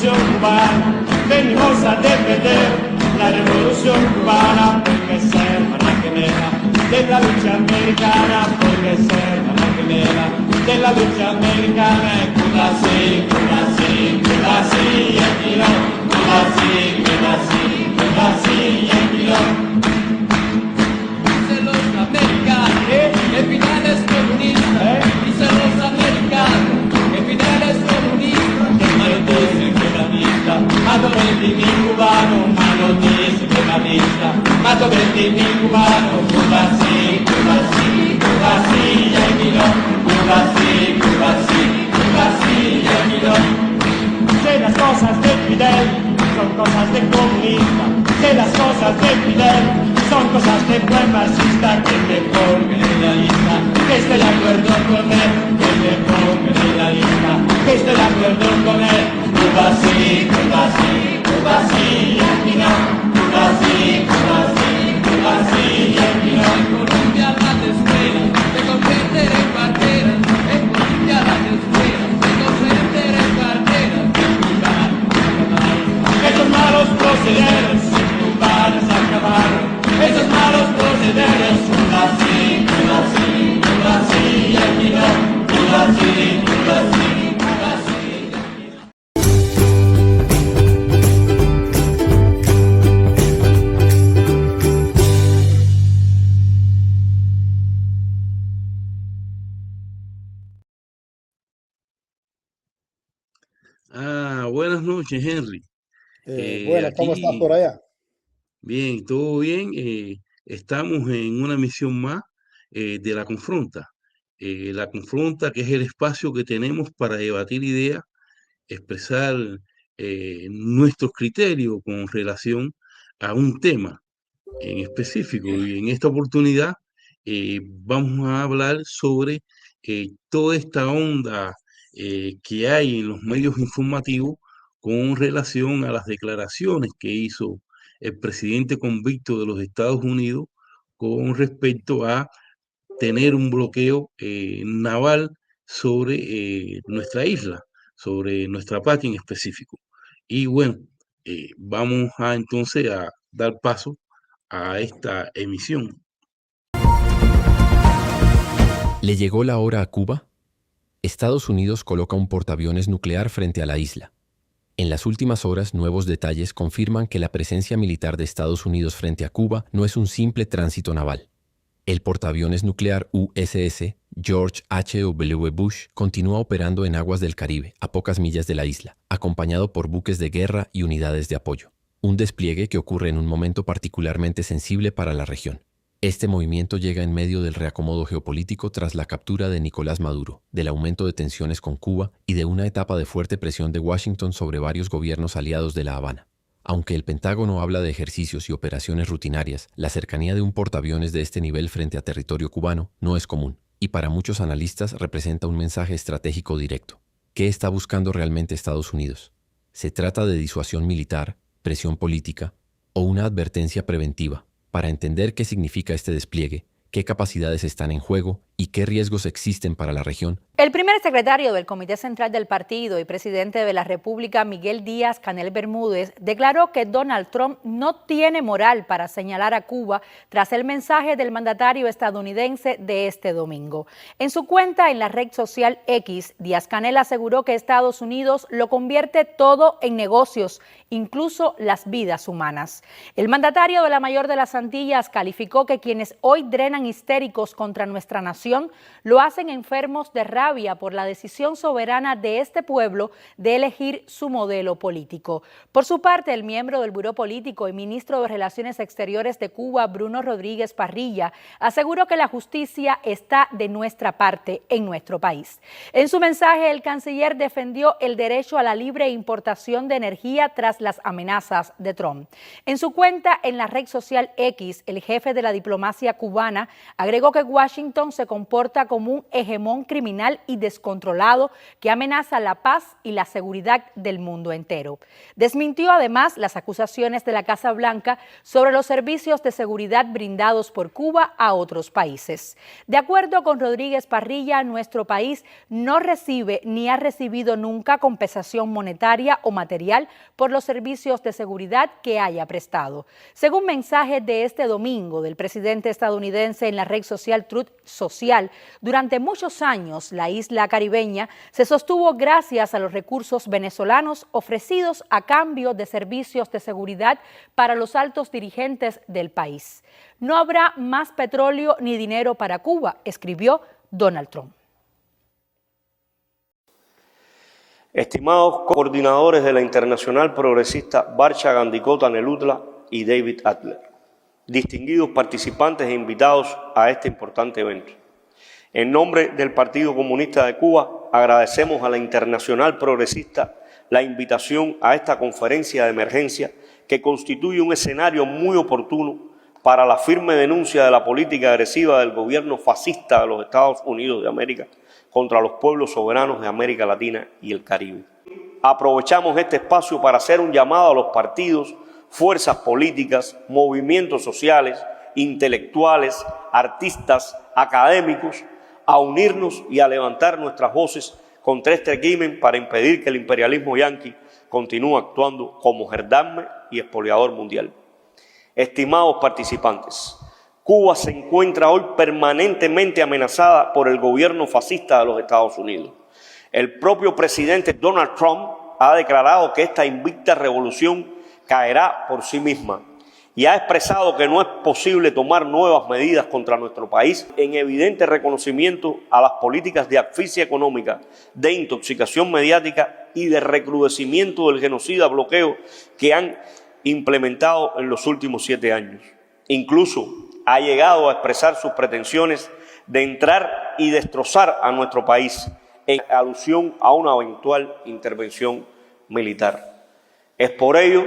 revolución cubana, venimos a defender la revolución cubana, porque es hermana gemela de la lucha americana, porque es hermana gemela de la lucha americana. Cuba sí, Cuba sí, Cuba sí, y aquí no. Cuba sí, Cuba sí, Cuba sí, y aquí no. Dicen los americanos que Fidel es comunista, dicen los americanos que Fidel es comunista, que malotice comunista, mato 20.000 cubanos, malotice comunista, mato 20.000 cubanos. Cuba sí, Cuba sí, Cuba sí, y aquí no. Cuba sí, Cuba sí, Cuba sí, y aquí no. Que las cosas de Fidel son cosas de comunista, que las cosas de Fidel son cosas de buen marxista, que te pongan en la lista, que esté de acuerdo con él, que te pongan en la lista, que esté de acuerdo con él. Cuba sí, Cuba sí, Cuba sí, y aquí no. Cuba sí, Cuba sí, Cuba sí, y aquí no. en Colombia las escuelas se convierten en carteras, en Colombia las escuelas se convierten en carteras. Esos malos procederes cubanos acabaron, esos malos procederes. Cuba sí, Cuba sí, Cuba sí, y aquí no. Cuba sí, Cuba sí, Cuba sí, y aquí no. Buenas noches, Henry. Bueno, ¿cómo estás por Aquí, allá? bien, todo bien. Estamos en una misión más de la Confronta. La Confronta, que es el espacio que tenemos para debatir ideas, expresar nuestros criterios con relación a un tema en específico. Y en esta oportunidad vamos a hablar sobre toda esta onda que hay en los medios informativos con relación a las declaraciones que hizo el presidente convicto de los Estados Unidos con respecto a tener un bloqueo naval sobre nuestra isla, sobre nuestra patria en específico. Y bueno, vamos a entonces a dar paso a esta emisión. ¿Le llegó la hora a Cuba? Estados Unidos coloca un portaaviones nuclear frente a la isla. En las últimas horas, nuevos detalles confirman que la presencia militar de Estados Unidos frente a Cuba no es un simple tránsito naval. El portaaviones nuclear USS George H.W. Bush continúa operando en aguas del Caribe, a pocas millas de la isla, acompañado por buques de guerra y unidades de apoyo. Un despliegue que ocurre en un momento particularmente sensible para la región. Este movimiento llega en medio del reacomodo geopolítico tras la captura de Nicolás Maduro, del aumento de tensiones con Cuba y de una etapa de fuerte presión de Washington sobre varios gobiernos aliados de La Habana. Aunque el Pentágono habla de ejercicios y operaciones rutinarias, la cercanía de un portaaviones de este nivel frente a territorio cubano no es común, y para muchos analistas representa un mensaje estratégico directo. ¿Qué está buscando realmente Estados Unidos? ¿Se trata de disuasión militar, presión política o una advertencia preventiva? Para entender qué significa este despliegue, qué capacidades están en juego y qué riesgos existen para la región. El primer secretario del Comité Central del Partido y presidente de la República, Miguel Díaz-Canel Bermúdez, declaró que Donald Trump no tiene moral para señalar a Cuba tras el mensaje del mandatario estadounidense de este domingo. En su cuenta en la red social X, Díaz-Canel aseguró que Estados Unidos lo convierte todo en negocios, incluso las vidas humanas. El mandatario de la mayor de las Antillas calificó que quienes hoy drenan histéricos contra nuestra nación lo hacen enfermos de rabia por la decisión soberana de este pueblo de elegir su modelo político. Por su parte, el miembro del Buró Político y ministro de Relaciones Exteriores de Cuba, Bruno Rodríguez Parrilla, aseguró que la justicia está de nuestra parte en nuestro país. En su mensaje, el canciller defendió el derecho a la libre importación de energía tras las amenazas de Trump. En su cuenta en la red social X, el jefe de la diplomacia cubana agregó que Washington se comporta como un hegemón criminal y descontrolado que amenaza la paz y la seguridad del mundo entero. Desmintió además las acusaciones de la Casa Blanca sobre los servicios de seguridad brindados por Cuba a otros países. De acuerdo con Rodríguez Parrilla, nuestro país no recibe ni ha recibido nunca compensación monetaria o material por los servicios de seguridad que haya prestado. Según mensaje de este domingo del presidente estadounidense en la red social Truth Social, durante muchos años la isla caribeña se sostuvo gracias a los recursos venezolanos ofrecidos a cambio de servicios de seguridad para los altos dirigentes del país. No habrá más petróleo ni dinero para Cuba, escribió Donald Trump. Estimados coordinadores de la Internacional Progresista Barcha Gandikota Nelutla y David Adler, distinguidos participantes e invitados a este importante evento. En nombre del Partido Comunista de Cuba, agradecemos a la Internacional Progresista la invitación a esta conferencia de emergencia que constituye un escenario muy oportuno para la firme denuncia de la política agresiva del gobierno fascista de los Estados Unidos de América contra los pueblos soberanos de América Latina y el Caribe. Aprovechamos este espacio para hacer un llamado a los partidos, fuerzas políticas, movimientos sociales, intelectuales, artistas, académicos, a unirnos y a levantar nuestras voces contra este crimen para impedir que el imperialismo yanqui continúe actuando como gendarme y expoliador mundial. Estimados participantes, Cuba se encuentra hoy permanentemente amenazada por el gobierno fascista de los Estados Unidos. El propio presidente Donald Trump ha declarado que esta invicta revolución caerá por sí misma y ha expresado que no es posible tomar nuevas medidas contra nuestro país en evidente reconocimiento a las políticas de asfixia económica, de intoxicación mediática y de recrudecimiento del genocida bloqueo que han implementado en los últimos 7 años. Incluso ha llegado a expresar sus pretensiones de entrar y destrozar a nuestro país en alusión a una eventual intervención militar. Es por ello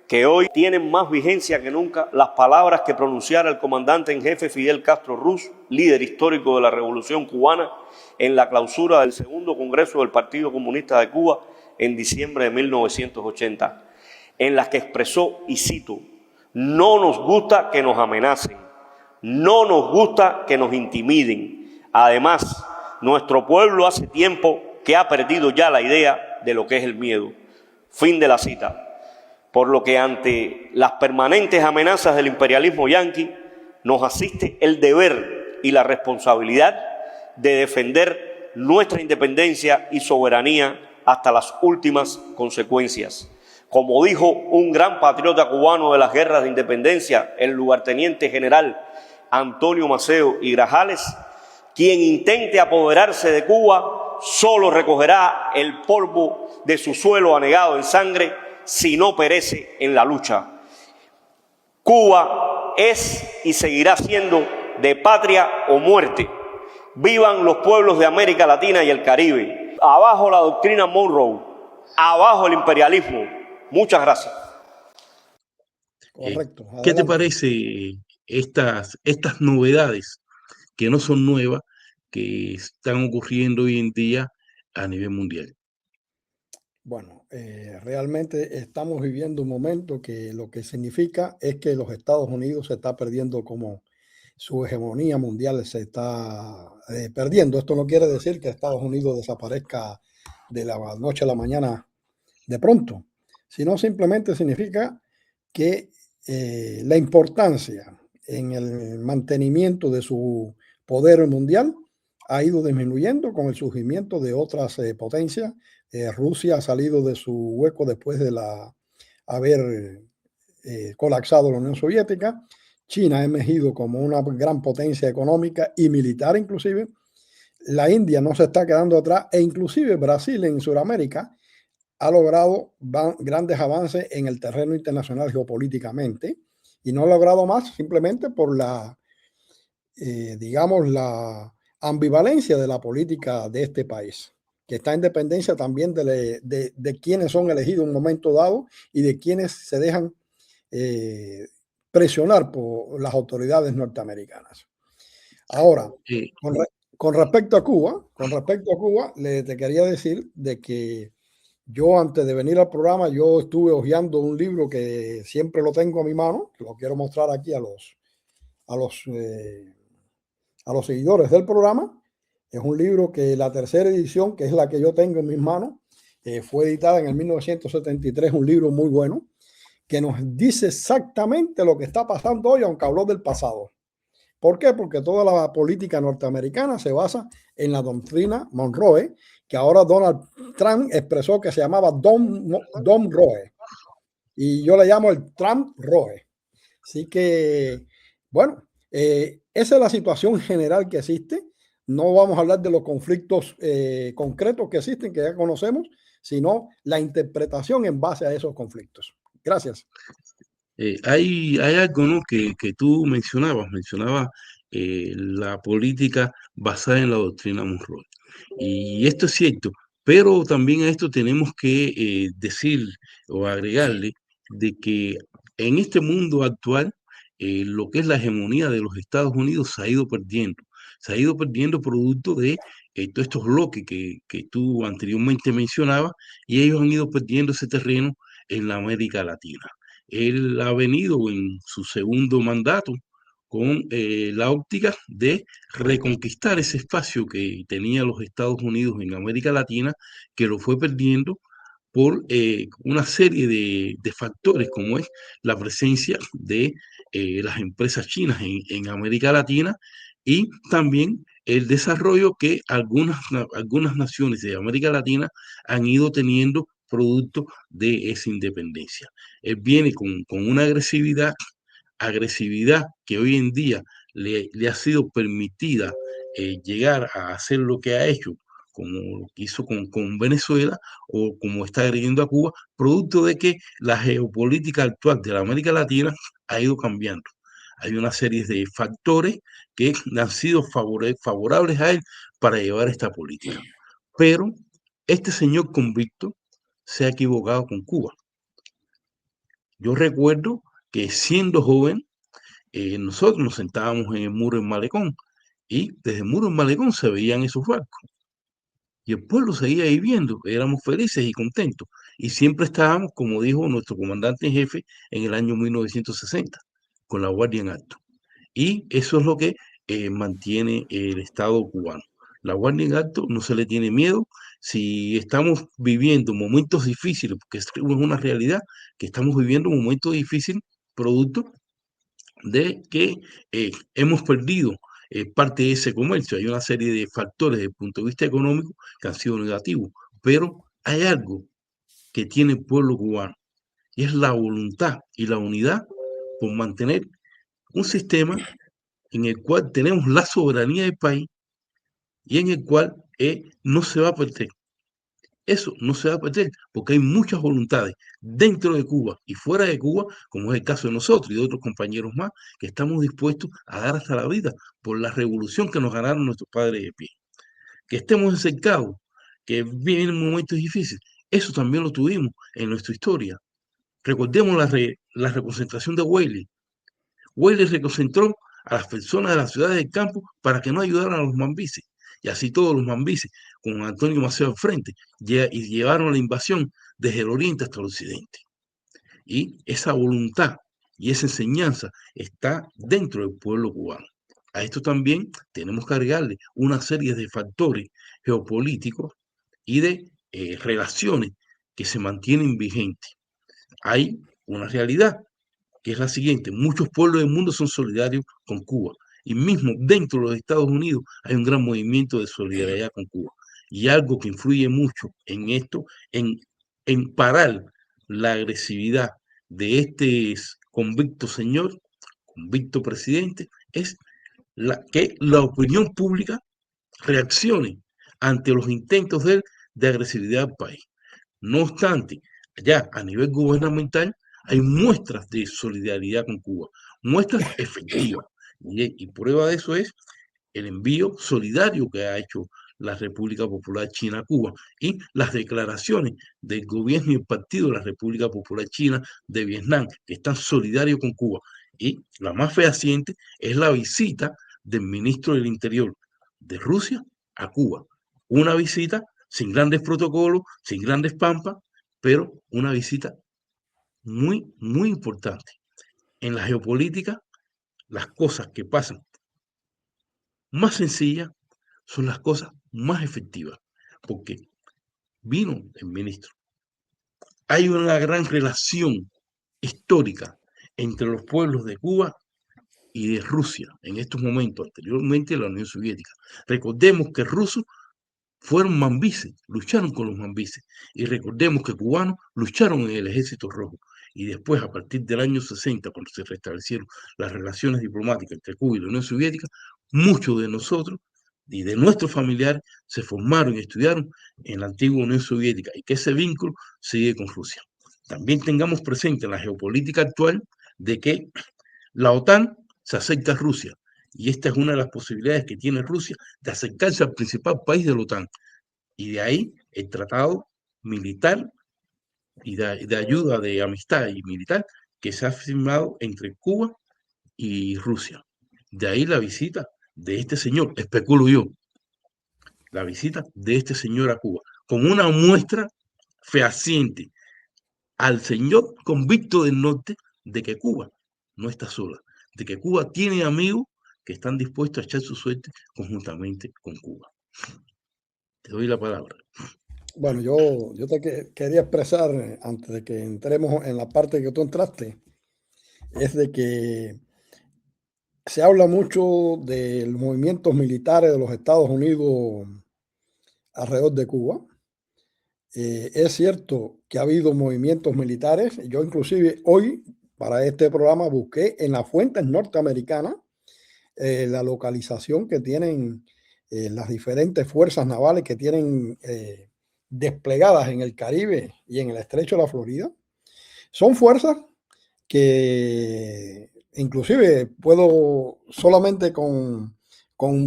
que hoy tienen más vigencia que nunca las palabras que pronunciara el comandante en jefe Fidel Castro Ruz, líder histórico de la Revolución Cubana, en la clausura del segundo Congreso del Partido Comunista de Cuba en diciembre de 1980, en las que expresó, y cito: "No nos gusta que nos amenacen, no nos gusta que nos intimiden. Además, nuestro pueblo hace tiempo que ha perdido ya la idea de lo que es el miedo". Fin de la cita. Por lo que ante las permanentes amenazas del imperialismo yanqui, nos asiste el deber y la responsabilidad de defender nuestra independencia y soberanía hasta las últimas consecuencias. Como dijo un gran patriota cubano de las guerras de independencia, el lugarteniente general Antonio Maceo y Grajales: quien intente apoderarse de Cuba solo recogerá el polvo de su suelo anegado en sangre si no perece en la lucha. Cuba es y seguirá siendo de patria o muerte. Vivan los pueblos de América Latina y el Caribe. Abajo la doctrina Monroe, abajo el imperialismo. Muchas gracias. Correcto. ¿Qué te parece estas novedades, que no son nuevas, que están ocurriendo hoy en día a nivel mundial? Bueno, realmente estamos viviendo un momento que lo que significa es que los Estados Unidos se está perdiendo, como su hegemonía mundial se está perdiendo. Esto no quiere decir que Estados Unidos desaparezca de la noche a la mañana de pronto, sino simplemente significa que la importancia en el mantenimiento de su poder mundial ha ido disminuyendo con el surgimiento de otras potencias. Rusia ha salido de su hueco después de haber colapsado la Unión Soviética. China ha emergido como una gran potencia económica y militar inclusive. La India no se está quedando atrás, e inclusive Brasil en Sudamérica ha logrado grandes avances en el terreno internacional geopolíticamente, y no ha logrado más simplemente por la ambivalencia de la política de este país, que está en dependencia también de quienes son elegidos en un momento dado y de quienes se dejan presionar por las autoridades norteamericanas. Ahora, Eh, con respecto a Cuba, te quería decir de que yo antes de venir al programa, yo estuve hojeando un libro que siempre lo tengo a mi mano, que lo quiero mostrar aquí a los, eh, a los seguidores del programa. Es un libro que la tercera edición, que es la que yo tengo en mis manos, fue editada en el 1973, un libro muy bueno, que nos dice exactamente lo que está pasando hoy, aunque habló del pasado. ¿Por qué? Porque toda la política norteamericana se basa en la doctrina Monroe, que ahora Donald Trump expresó que se llamaba Dom Roe. Y yo le llamo el Trump Roe. Así que, bueno, esa es la situación general que existe. No vamos a hablar de los conflictos concretos que existen, que ya conocemos, sino la interpretación en base a esos conflictos. Gracias. hay algo, ¿no? que tú mencionabas la política basada en la doctrina Monroe. Y esto es cierto, pero también a esto tenemos que decir o agregarle de que en este mundo actual, lo que es la hegemonía de los Estados Unidos se ha ido perdiendo producto de todos estos bloques que tú anteriormente mencionabas, y ellos han ido perdiendo ese terreno en la América Latina. Él ha venido en su segundo mandato con la óptica de reconquistar ese espacio que tenía los Estados Unidos en América Latina, que lo fue perdiendo por una serie de factores, como es la presencia de las empresas chinas en América Latina, y también el desarrollo que algunas naciones de América Latina han ido teniendo producto de esa independencia. Él viene con una agresividad que hoy en día le ha sido permitida llegar a hacer lo que ha hecho, como lo que hizo con Venezuela o como está agrediendo a Cuba, producto de que la geopolítica actual de la América Latina ha ido cambiando. Hay una serie de factores que han sido favorables a él para llevar esta política. Pero este señor convicto se ha equivocado con Cuba. Yo recuerdo que siendo joven, nosotros nos sentábamos en el muro en Malecón, y desde el muro en Malecón se veían esos barcos. Y el pueblo seguía viviendo, éramos felices y contentos. Y siempre estábamos, como dijo nuestro comandante en jefe, en el año 1960, con la Guardia en alto. Y eso es lo que mantiene el Estado cubano. La Guardia en alto, no se le tiene miedo. Si estamos viviendo momentos difíciles, porque es una realidad que estamos viviendo momentos difíciles, producto de que hemos perdido parte de ese comercio. Hay una serie de factores desde el punto de vista económico que han sido negativos, pero hay algo que tiene el pueblo cubano, y es la voluntad y la unidad por mantener un sistema en el cual tenemos la soberanía del país y en el cual no se va a perder. Eso no se va a perder porque hay muchas voluntades dentro de Cuba y fuera de Cuba, como es el caso de nosotros y de otros compañeros más, que estamos dispuestos a dar hasta la vida por la revolución que nos ganaron nuestros padres de pie. Que estemos encercados, que vienen momentos difíciles, eso también lo tuvimos en nuestra historia. Recordemos la reconcentración de Wiley. Wiley reconcentró a las personas de las ciudades del campo para que no ayudaran a los mambises. Y así todos los mambises, con Antonio Maceo al frente, y llevaron la invasión desde el oriente hasta el occidente. Y esa voluntad y esa enseñanza está dentro del pueblo cubano. A esto también tenemos que agregarle una serie de factores geopolíticos y de relaciones que se mantienen vigentes. Hay una realidad que es la siguiente: muchos pueblos del mundo son solidarios con Cuba, y mismo dentro de los Estados Unidos hay un gran movimiento de solidaridad con Cuba. Y algo que influye mucho en esto, en parar la agresividad de este convicto señor, convicto presidente, es que la opinión pública reaccione ante los intentos de él de agresividad al país. No obstante, ya a nivel gubernamental hay muestras de solidaridad con Cuba, muestras efectivas. Y prueba de eso es el envío solidario que ha hecho la República Popular China a Cuba y las declaraciones del gobierno y el partido de la República Popular China de Vietnam, que están solidarios con Cuba. Y la más fehaciente es la visita del ministro del Interior de Rusia a Cuba. Una visita sin grandes protocolos, sin grandes pampas, pero una visita muy, muy importante. En la geopolítica, las cosas que pasan más sencillas son las cosas más efectivas, porque vino el ministro. Hay una gran relación histórica entre los pueblos de Cuba y de Rusia en estos momentos, anteriormente la Unión Soviética. Recordemos que rusos fueron mambises, lucharon con los mambises, y recordemos que cubanos lucharon en el Ejército Rojo, y después, a partir del año 60, cuando se restablecieron las relaciones diplomáticas entre Cuba y la Unión Soviética, muchos de nosotros y de nuestros familiares se formaron y estudiaron en la antigua Unión Soviética, y que ese vínculo sigue con Rusia. También tengamos presente en la geopolítica actual de que la OTAN se acerca a Rusia, y esta es una de las posibilidades que tiene Rusia de acercarse al principal país de la OTAN. Y de ahí el tratado militar y de ayuda, de amistad y militar que se ha firmado entre Cuba y Rusia. De ahí la visita de este señor, especulo yo, la visita de este señor a Cuba, como una muestra fehaciente al señor convicto del norte de que Cuba no está sola, de que Cuba tiene amigos que están dispuestos a echar su suerte conjuntamente con Cuba. Te doy la palabra. Bueno, yo te quería expresar, antes de que entremos en la parte que tú entraste, es de que se habla mucho de los movimientos militares de los Estados Unidos alrededor de Cuba. Es cierto que ha habido movimientos militares. Yo inclusive hoy, para este programa, busqué en las fuentes norteamericanas la localización que tienen las diferentes fuerzas navales que tienen desplegadas en el Caribe y en el Estrecho de la Florida. Son fuerzas que inclusive puedo solamente con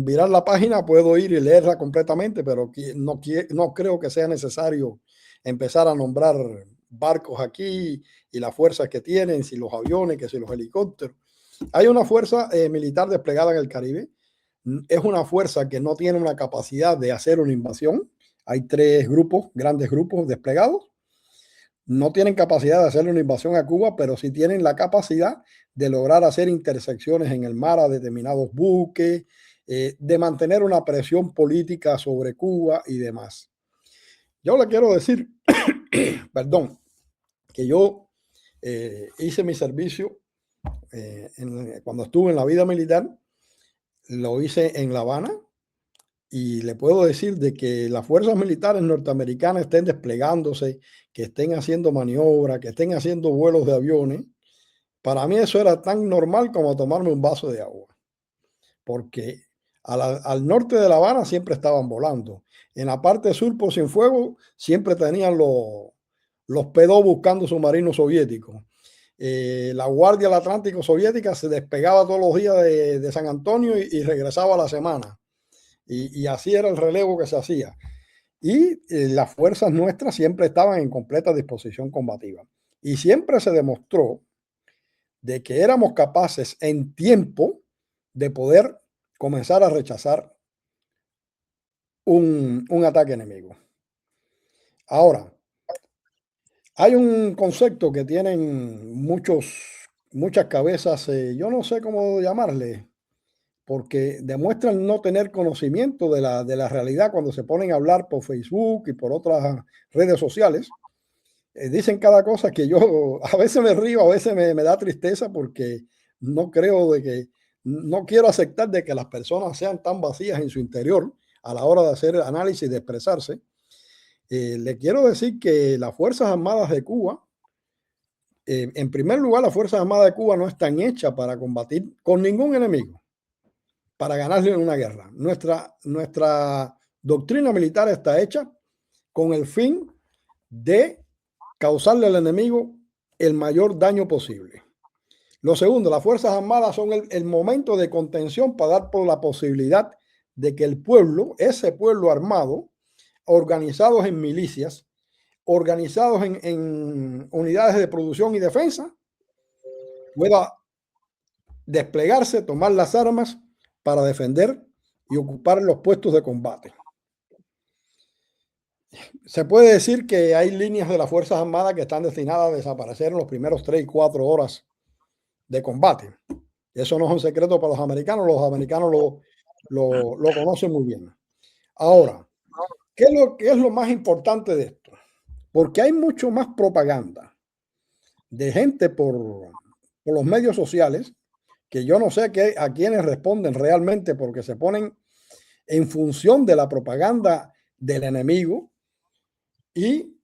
virar la página puedo ir y leerla completamente, pero no creo que sea necesario empezar a nombrar barcos aquí y las fuerzas que tienen, si los aviones, que si los helicópteros. Hay una fuerza militar desplegada en el Caribe. Es una fuerza que no tiene una capacidad de hacer una invasión. Hay 3 grupos, grandes grupos desplegados. No tienen capacidad de hacer una invasión a Cuba, pero sí tienen la capacidad de lograr hacer intersecciones en el mar a determinados buques, de mantener una presión política sobre Cuba y demás. Yo le quiero decir, perdón, que yo hice mi servicio cuando estuve en la vida militar, lo hice en La Habana, y le puedo decir de que las fuerzas militares norteamericanas estén desplegándose, que estén haciendo maniobras, que estén haciendo vuelos de aviones. Para mí eso era tan normal como tomarme un vaso de agua, porque al norte de La Habana siempre estaban volando. En la parte sur, por Cienfuegos, siempre tenían los P-2 buscando submarinos soviéticos. La Guardia del Atlántico soviética se despegaba todos los días de San Antonio y regresaba a la semana. Y así era el relevo que se hacía. Y las fuerzas nuestras siempre estaban en completa disposición combativa. Y siempre se demostró de que éramos capaces en tiempo de poder comenzar a rechazar un ataque enemigo. Ahora, hay un concepto que tienen muchas cabezas, yo no sé cómo llamarle, porque demuestran no tener conocimiento de la realidad cuando se ponen a hablar por Facebook y por otras redes sociales. Dicen cada cosa que yo a veces me río, a veces me da tristeza, porque no quiero aceptar de que las personas sean tan vacías en su interior a la hora de hacer análisis, de expresarse. Le quiero decir que las Fuerzas Armadas de Cuba, en primer lugar, las Fuerzas Armadas de Cuba no están hechas para combatir con ningún enemigo, para ganarle en una guerra. Nuestra doctrina militar está hecha con el fin de causarle al enemigo el mayor daño posible. Lo segundo, las Fuerzas Armadas son el momento de contención para dar por la posibilidad de que el pueblo, ese pueblo armado, organizados en milicias, organizados en unidades de producción y defensa, pueda desplegarse, tomar las armas para defender y ocupar los puestos de combate. Se puede decir que hay líneas de las Fuerzas Armadas que están destinadas a desaparecer en los primeros 3 y 4 horas de combate. Eso no es un secreto para los americanos lo conocen muy bien. Ahora, ¿qué es lo más importante de esto? Porque hay mucho más propaganda de gente por los medios sociales, que yo no sé a quiénes responden realmente, porque se ponen en función de la propaganda del enemigo. Y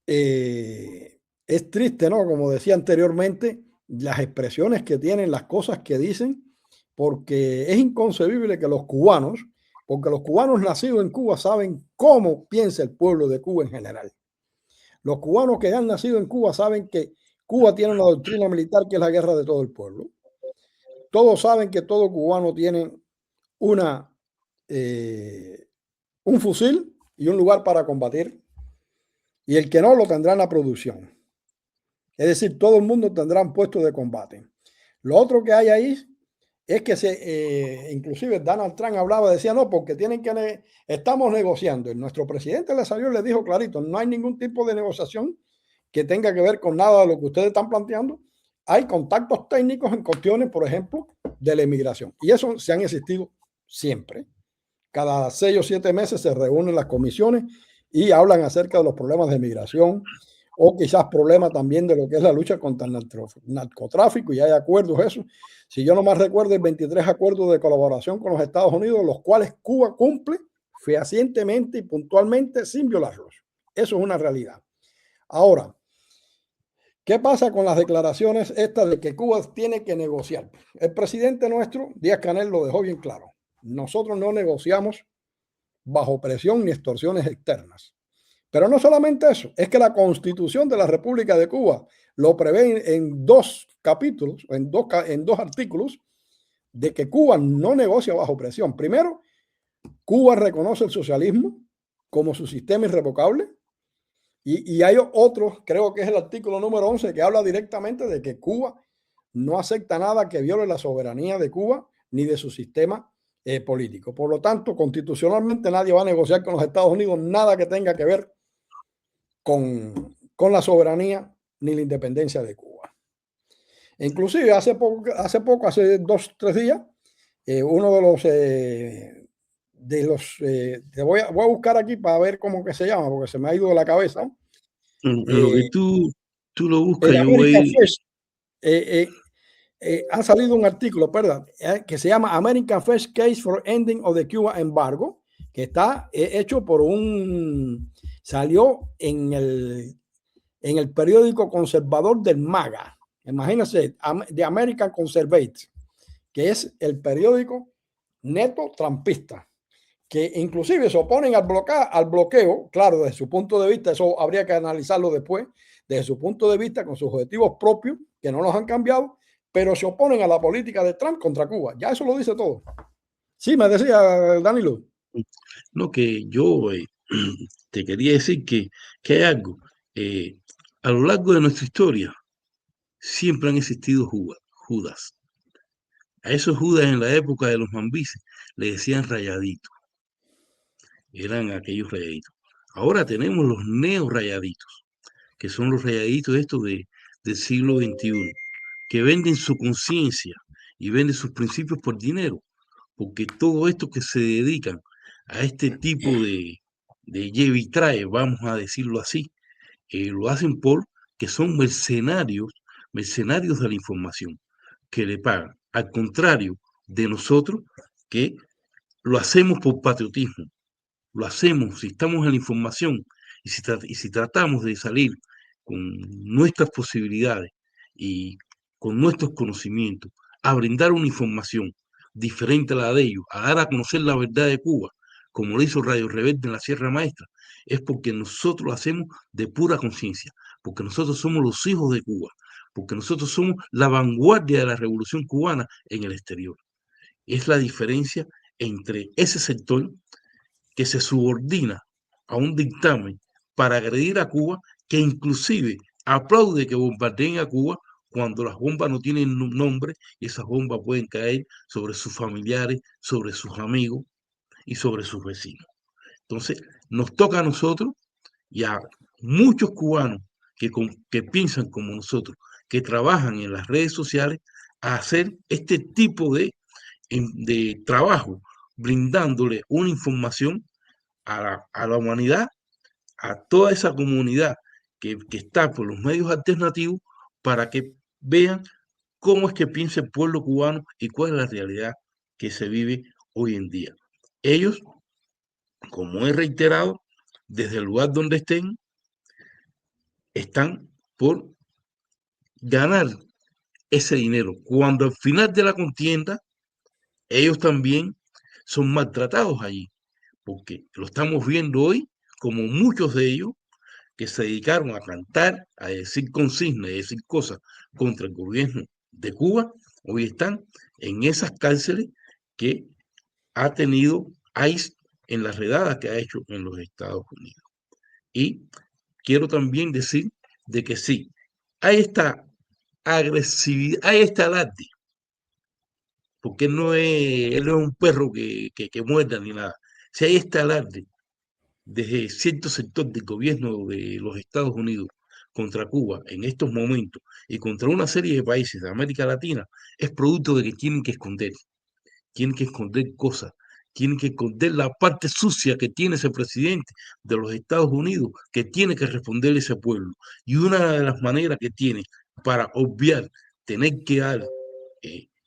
es triste, ¿no? Como decía anteriormente, las expresiones que tienen, las cosas que dicen, porque es inconcebible que los cubanos, porque los cubanos nacidos en Cuba saben cómo piensa el pueblo de Cuba en general. Los cubanos que han nacido en Cuba saben que Cuba tiene una doctrina militar que es la guerra de todo el pueblo. Todos saben que todo cubano tiene un fusil y un lugar para combatir, y el que no lo tendrá en la producción. Es decir, todo el mundo tendrá un puesto de combate. Lo otro que hay ahí es que inclusive Donald Trump hablaba, decía, no, porque estamos negociando. Y nuestro presidente le salió y le dijo clarito, no hay ningún tipo de negociación que tenga que ver con nada de lo que ustedes están planteando. Hay contactos técnicos en cuestiones, por ejemplo, de la inmigración. Y eso se han existido siempre. Cada 6 o 7 meses se reúnen las comisiones y hablan acerca de los problemas de migración, o quizás problemas también de lo que es la lucha contra el narcotráfico, y hay acuerdos eso. Si yo no más recuerdo, hay 23 acuerdos de colaboración con los Estados Unidos, los cuales Cuba cumple fehacientemente y puntualmente sin violarlos. Eso es una realidad. Ahora, ¿qué pasa con las declaraciones estas de que Cuba tiene que negociar? El presidente nuestro, Díaz-Canel, lo dejó bien claro. Nosotros no negociamos bajo presión ni extorsiones externas. Pero no solamente eso, es que la Constitución de la República de Cuba lo prevé en 2 capítulos, en dos artículos, de que Cuba no negocia bajo presión. Primero, Cuba reconoce el socialismo como su sistema irrevocable, y hay otros, creo que es el artículo número 11, que habla directamente de que Cuba no acepta nada que viole la soberanía de Cuba ni de su sistema político. Por lo tanto, constitucionalmente nadie va a negociar con los Estados Unidos nada que tenga que ver con la soberanía ni la independencia de Cuba. Inclusive hace 2 o 3 días, uno de los voy a buscar aquí para ver cómo que se llama, porque se me ha ido de la cabeza. En lo que tú lo buscas, yo American voy. First, ha salido un artículo, perdón, que se llama American First Case for Ending of the Cuba Embargo, que está hecho por salió en el periódico conservador del MAGA. Imagínense, The American Conservative, que es el periódico neto trampista, que inclusive se oponen al bloqueo, claro, desde su punto de vista, eso habría que analizarlo después, desde su punto de vista, con sus objetivos propios, que no los han cambiado, pero se oponen a la política de Trump contra Cuba. Ya eso lo dice todo. Sí, me decía Danilo. No, que yo te quería decir que hay algo. A lo largo de nuestra historia siempre han existido Judas. A esos Judas en la época de los mambises le decían rayaditos. Eran aquellos rayaditos. Ahora tenemos los neo-rayaditos, que son los rayaditos estos del siglo XXI, que venden su conciencia y venden sus principios por dinero, porque todo esto que se dedican a este tipo de lleve y trae, vamos a decirlo así, lo hacen que son mercenarios de la información, que le pagan, al contrario de nosotros, que lo hacemos por patriotismo, lo hacemos si estamos en la información y si tratamos de salir con nuestras posibilidades y con nuestros conocimientos a brindar una información diferente a la de ellos, a dar a conocer la verdad de Cuba, como lo hizo Radio Rebelde en la Sierra Maestra, es porque nosotros lo hacemos de pura conciencia, porque nosotros somos los hijos de Cuba, porque nosotros somos la vanguardia de la revolución cubana en el exterior. Es la diferencia entre ese sector que se subordina a un dictamen para agredir a Cuba, que inclusive aplaude que bombardeen a Cuba cuando las bombas no tienen nombre y esas bombas pueden caer sobre sus familiares, sobre sus amigos y sobre sus vecinos. Entonces, nos toca a nosotros y a muchos cubanos que piensan como nosotros, que trabajan en las redes sociales, a hacer este tipo de trabajo, brindándole una información a la humanidad, a toda esa comunidad que está por los medios alternativos, para que vean cómo es que piensa el pueblo cubano y cuál es la realidad que se vive hoy en día. Ellos, como he reiterado, desde el lugar donde están por ganar ese dinero, cuando al final de la contienda ellos también son maltratados allí, porque lo estamos viendo hoy, como muchos de ellos que se dedicaron a cantar, a decir consignas, a decir cosas contra el gobierno de Cuba, hoy están en esas cárceles que ha tenido ICE en las redadas que ha hecho en los Estados Unidos. Y quiero también decir de que sí, hay esta agresividad, hay este alarde, porque él no es un perro que muerda ni nada. Si hay este alarde desde cierto sector del gobierno de los Estados Unidos contra Cuba en estos momentos y contra una serie de países de América Latina, es producto de que tienen que esconder cosas, tienen que esconder la parte sucia que tiene ese presidente de los Estados Unidos, que tiene que responderle a ese pueblo. Y una de las maneras que tiene para obviar, tener que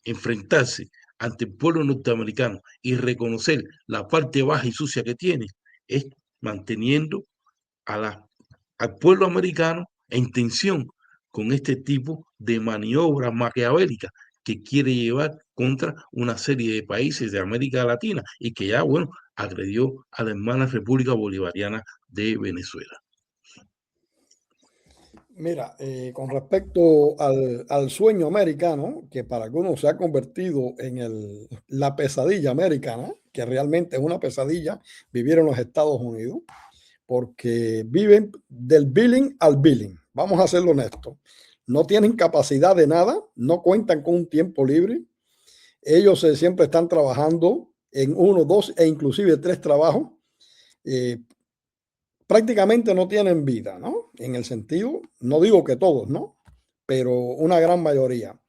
enfrentarse ante el pueblo norteamericano y reconocer la parte baja y sucia que tiene, es manteniendo al pueblo americano en tensión con este tipo de maniobras maquiavélicas que quiere llevar contra una serie de países de América Latina y que ya, bueno, agredió a la hermana República Bolivariana de Venezuela. Mira, con respecto al sueño americano, que para algunos se ha convertido en la pesadilla americana, que realmente es una pesadilla vivir en los Estados Unidos, porque viven del billing al billing. Vamos a serlo honestos. No tienen capacidad de nada, no cuentan con un tiempo libre. Ellos siempre están trabajando en 1, 2 e inclusive 3 trabajos. Prácticamente no tienen vida, ¿no? En el sentido, no digo que todos, ¿no? Pero una gran mayoría.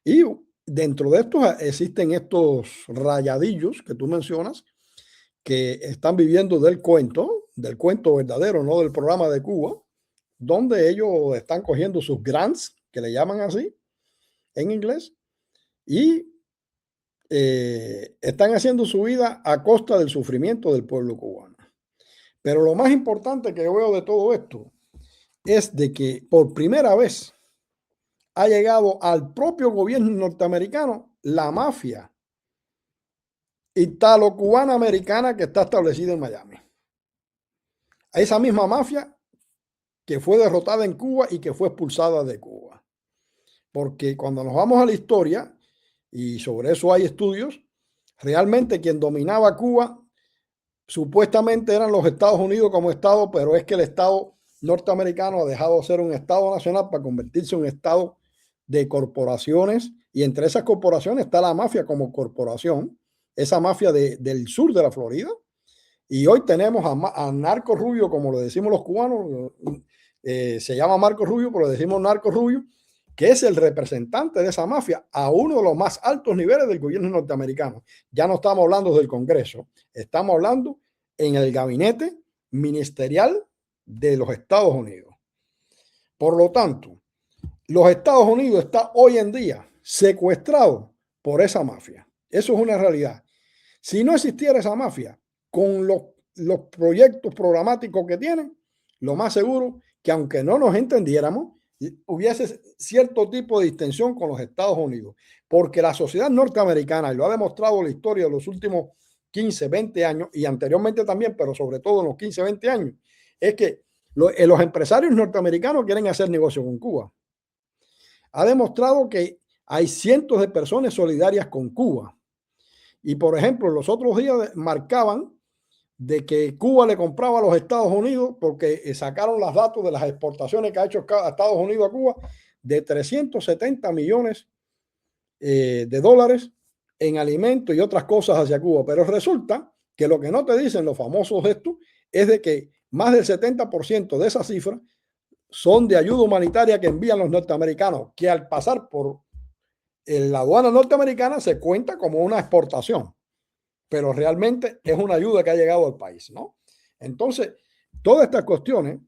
Y dentro de estos existen estos rayadillos que tú mencionas, que están viviendo del cuento verdadero, no del programa de Cuba, donde ellos están cogiendo sus grants, que le llaman así en inglés, y están haciendo su vida a costa del sufrimiento del pueblo cubano. Pero lo más importante que veo de todo esto es de que por primera vez ha llegado al propio gobierno norteamericano la mafia italo-cubana americana que está establecida en Miami. A esa misma mafia que fue derrotada en Cuba y que fue expulsada de Cuba. Porque cuando nos vamos a la historia, y sobre eso hay estudios, realmente quien dominaba Cuba supuestamente eran los Estados Unidos como Estado, pero es que el Estado norteamericano ha dejado de ser un Estado nacional para convertirse en un Estado de corporaciones, y entre esas corporaciones está la mafia como corporación, esa mafia del sur de la Florida. Y hoy tenemos a Narco Rubio, como lo decimos los cubanos, se llama Marco Rubio, pero le decimos Narco Rubio, que es el representante de esa mafia a uno de los más altos niveles del gobierno norteamericano. Ya no estamos hablando del Congreso, estamos hablando en el gabinete ministerial de los Estados Unidos. Por lo tanto, los Estados Unidos está hoy en día secuestrado por esa mafia. Eso es una realidad. Si no existiera esa mafia, con los proyectos programáticos que tienen, lo más seguro que aunque no nos entendiéramos, hubiese cierto tipo de distensión con los Estados Unidos, porque la sociedad norteamericana, y lo ha demostrado la historia de los últimos 15, 20 años, y anteriormente también, pero sobre todo en los 15, 20 años, es que los empresarios norteamericanos quieren hacer negocio con Cuba. Ha demostrado que hay cientos de personas solidarias con Cuba. Y, por ejemplo, los otros días marcaban de que Cuba le compraba a los Estados Unidos porque sacaron los datos de las exportaciones que ha hecho Estados Unidos a Cuba de 370 millones de dólares en alimentos y otras cosas hacia Cuba. Pero resulta que lo que no te dicen los famosos estos es de que más del 70% de esa cifra son de ayuda humanitaria que envían los norteamericanos, que al pasar por la aduana norteamericana se cuenta como una exportación, pero realmente es una ayuda que ha llegado al país, ¿no? Entonces, todas estas cuestiones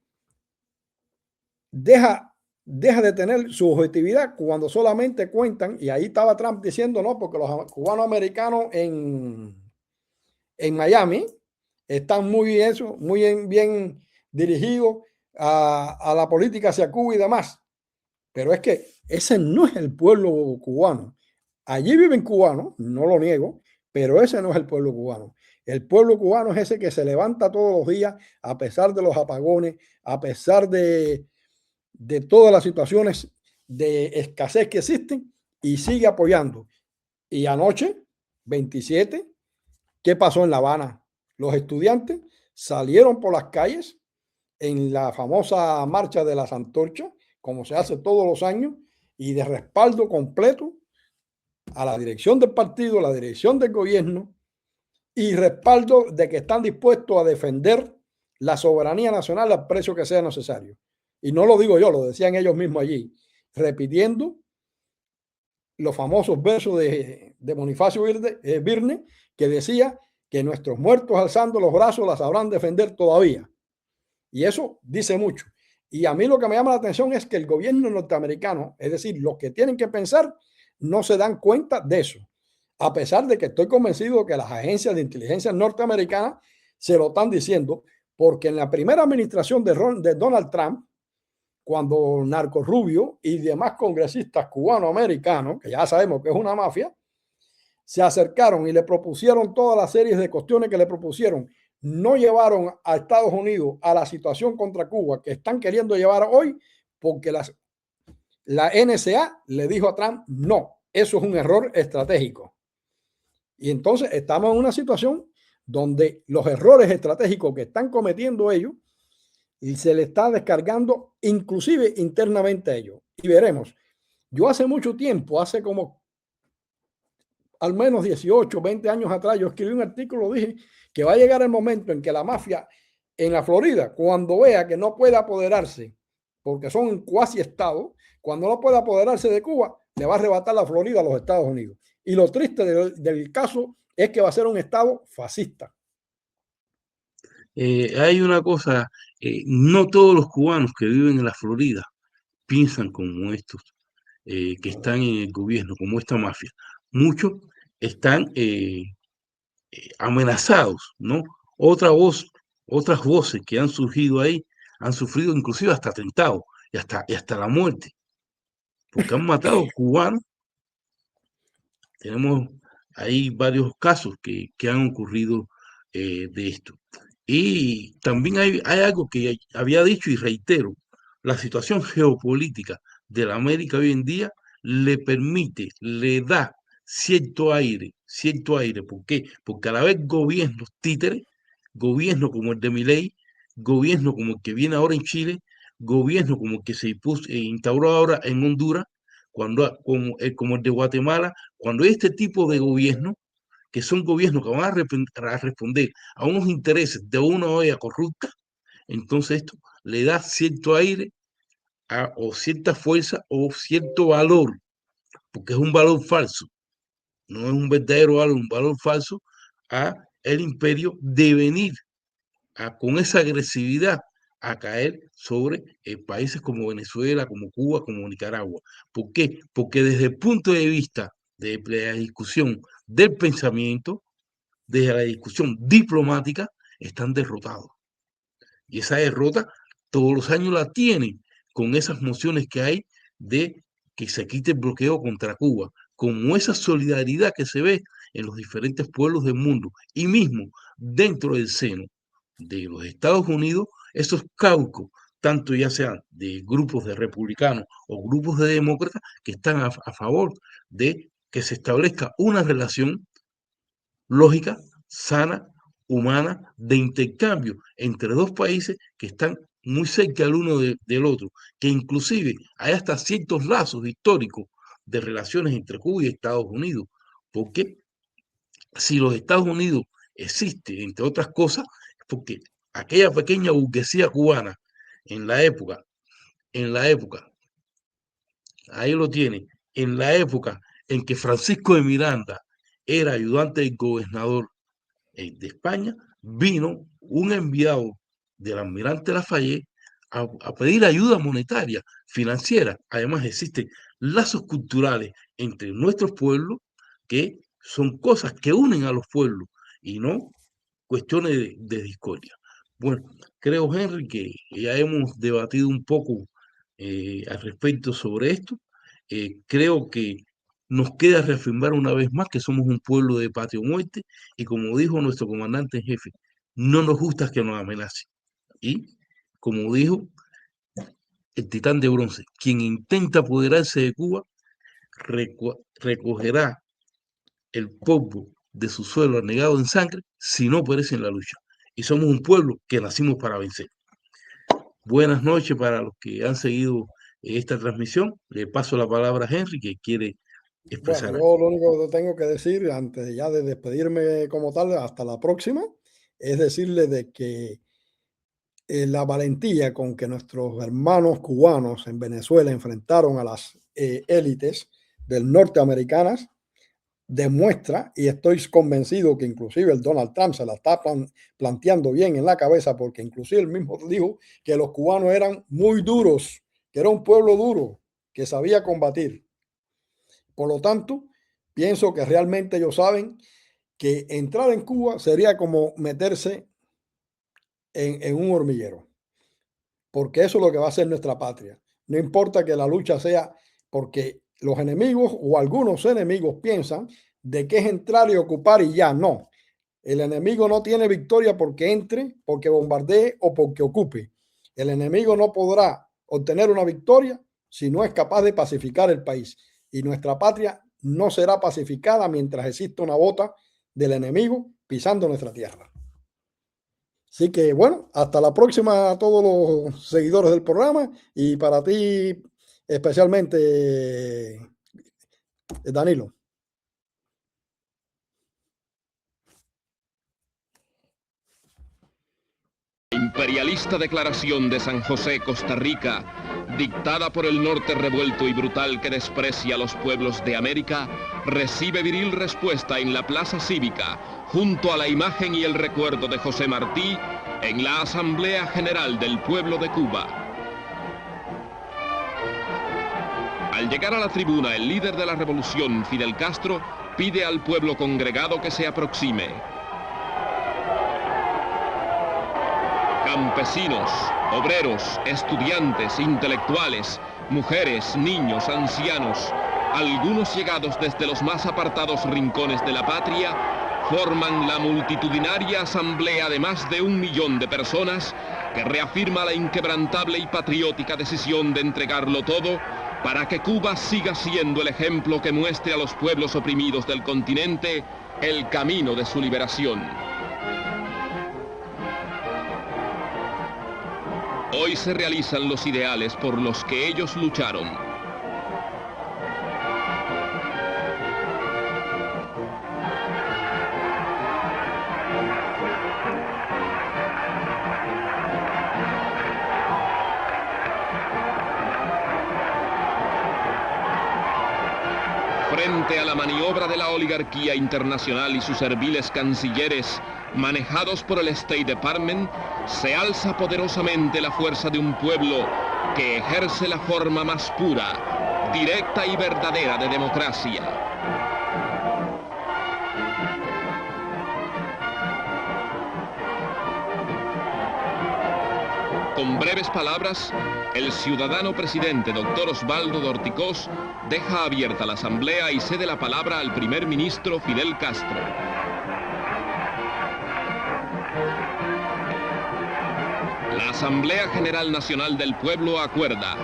deja de tener su objetividad cuando solamente cuentan, y ahí estaba Trump diciendo, no, porque los cubanos americanos en Miami están muy bien dirigidos a la política hacia Cuba y demás. Pero es que ese no es el pueblo cubano. Allí viven cubanos, no lo niego, pero ese no es el pueblo cubano. El pueblo cubano es ese que se levanta todos los días a pesar de los apagones, a pesar de todas las situaciones de escasez que existen y sigue apoyando. Y anoche, 27, ¿qué pasó en La Habana? Los estudiantes salieron por las calles en la famosa marcha de las antorchas, como se hace todos los años, y de respaldo completo a la dirección del partido, a la dirección del gobierno, y respaldo de que están dispuestos a defender la soberanía nacional al precio que sea necesario. Y no lo digo yo, lo decían ellos mismos allí, repitiendo los famosos versos de Bonifacio Birne, que decía que nuestros muertos alzando los brazos la sabrán defender todavía. Y eso dice mucho. Y a mí lo que me llama la atención es que el gobierno norteamericano, es decir, los que tienen que pensar, no se dan cuenta de eso. A pesar de que estoy convencido que las agencias de inteligencia norteamericanas se lo están diciendo, porque en la primera administración de Donald Trump, cuando Narco Rubio y demás congresistas cubano-americanos, que ya sabemos que es una mafia, se acercaron y le propusieron todas las series de cuestiones que le propusieron, no llevaron a Estados Unidos a la situación contra Cuba que están queriendo llevar hoy, porque la NSA le dijo a Trump, no, eso es un error estratégico. Y entonces estamos en una situación donde los errores estratégicos que están cometiendo ellos y se le está descargando inclusive internamente a ellos. Y veremos. Yo hace mucho tiempo, hace como al menos 18, 20 años atrás, yo escribí un artículo, dije que va a llegar el momento en que la mafia en la Florida, cuando vea que no puede apoderarse, porque son un cuasi estado, cuando no pueda apoderarse de Cuba, le va a arrebatar la Florida a los Estados Unidos. Y lo triste del caso es que va a ser un estado fascista. Hay una cosa, no todos los cubanos que viven en la Florida piensan como estos que están en el gobierno, como esta mafia. Muchos están amenazados, ¿no? Otras voces que han surgido ahí han sufrido inclusive hasta atentados y hasta la muerte, porque han matado cubanos. Tenemos ahí varios casos que han ocurrido de esto. Y también hay algo que había dicho y reitero, la situación geopolítica de la América hoy en día le permite, le da cierto aire. ¿Por qué? Porque a la vez gobiernos títeres, gobierno como el de Milei, gobierno como el que viene ahora en Chile, gobierno como el que se instauró ahora en Honduras, como el de Guatemala, cuando este tipo de gobierno que son gobiernos que van a responder a unos intereses de una olla corrupta, entonces esto le da cierto aire o cierta fuerza o cierto valor, porque es un valor falso, no es un verdadero valor, un valor falso a el imperio de venir con esa agresividad a caer sobre países como Venezuela, como Cuba, como Nicaragua. ¿Por qué? Porque desde el punto de vista de la discusión del pensamiento, desde la discusión diplomática, están derrotados. Y esa derrota todos los años la tienen con esas mociones que hay de que se quite el bloqueo contra Cuba, como esa solidaridad que se ve en los diferentes pueblos del mundo y mismo dentro del seno de los Estados Unidos, esos caucus, tanto ya sean de grupos de republicanos o grupos de demócratas, que están a favor de que se establezca una relación lógica, sana, humana, de intercambio entre dos países que están muy cerca el uno del otro, que inclusive hay hasta ciertos lazos históricos de relaciones entre Cuba y Estados Unidos, porque si los Estados Unidos existen, entre otras cosas, es porque aquella pequeña burguesía cubana en la época, ahí lo tiene, en la época en que Francisco de Miranda era ayudante del gobernador de España, vino un enviado del almirante Lafayette a pedir ayuda monetaria, financiera. Además, existen lazos culturales entre nuestros pueblos que son cosas que unen a los pueblos y no cuestiones de discordia. Bueno, creo, Henry, que ya hemos debatido un poco al respecto sobre esto. Creo que nos queda reafirmar una vez más que somos un pueblo de patria o muerte y como dijo nuestro comandante en jefe, no nos gusta que nos amenacen. Y como dijo el titán de bronce, quien intenta apoderarse de Cuba recogerá el polvo de su suelo anegado en sangre si no perece en la lucha. Y somos un pueblo que nacimos para vencer. Buenas noches para los que han seguido esta transmisión. Le paso la palabra a Henry, que quiere expresar Bueno, algo. yo lo único que tengo que decir antes ya de despedirme como tal, hasta la próxima, es decirle de que la valentía con que nuestros hermanos cubanos en Venezuela enfrentaron a las élites del norteamericanas demuestra, y estoy convencido que inclusive el Donald Trump se la está planteando bien en la cabeza, porque inclusive él mismo dijo que los cubanos eran muy duros, que era un pueblo duro, que sabía combatir. Por lo tanto, pienso que realmente ellos saben que entrar en Cuba sería como meterse en un hormiguero, porque eso es lo que va a ser nuestra patria. No importa que la lucha sea, porque los enemigos o algunos enemigos piensan de que es entrar y ocupar y ya no. El enemigo no tiene victoria porque entre, porque bombardee o porque ocupe. El enemigo no podrá obtener una victoria si no es capaz de pacificar el país. Y nuestra patria no será pacificada mientras exista una bota del enemigo pisando nuestra tierra. Así que bueno, hasta la próxima a todos los seguidores del programa y para ti especialmente, Danilo. Imperialista declaración de San José, Costa Rica, dictada por el norte revuelto y brutal que desprecia a los pueblos de América, recibe viril respuesta en la Plaza Cívica, junto a la imagen y el recuerdo de José Martí, en la Asamblea General del Pueblo de Cuba. Al llegar a la tribuna, el líder de la revolución, Fidel Castro, pide al pueblo congregado que se aproxime. Campesinos, obreros, estudiantes, intelectuales, mujeres, niños, ancianos, algunos llegados desde los más apartados rincones de la patria, forman la multitudinaria asamblea de más de 1 millón de personas que reafirma la inquebrantable y patriótica decisión de entregarlo todo para que Cuba siga siendo el ejemplo que muestre a los pueblos oprimidos del continente el camino de su liberación. Hoy se realizan los ideales por los que ellos lucharon. Frente a la maniobra de la oligarquía internacional y sus serviles cancilleres, manejados por el State Department, se alza poderosamente la fuerza de un pueblo que ejerce la forma más pura, directa y verdadera de democracia. Con breves palabras, el ciudadano presidente Dr. Osvaldo Dorticós deja abierta la asamblea y cede la palabra al primer ministro Fidel Castro. La Asamblea General Nacional del Pueblo acuerda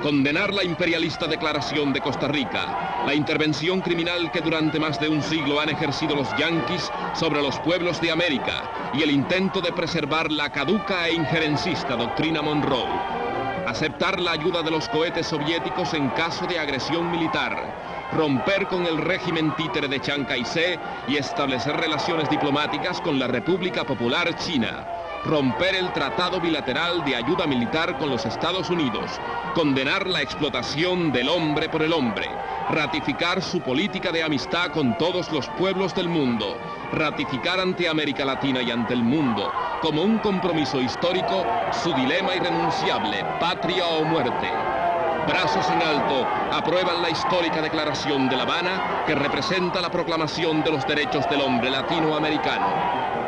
condenar la imperialista declaración de Costa Rica, la intervención criminal que durante más de un siglo han ejercido los yanquis sobre los pueblos de América y el intento de preservar la caduca e injerencista doctrina Monroe. Aceptar la ayuda de los cohetes soviéticos en caso de agresión militar, romper con el régimen títere de Chiang Kai-shek y establecer relaciones diplomáticas con la República Popular China, romper el tratado bilateral de ayuda militar con los Estados Unidos, condenar la explotación del hombre por el hombre, ratificar su política de amistad con todos los pueblos del mundo, ratificar ante América Latina y ante el mundo, como un compromiso histórico, su dilema irrenunciable, patria o muerte. Brazos en alto, aprueban la histórica Declaración de La Habana que representa la proclamación de los derechos del hombre latinoamericano.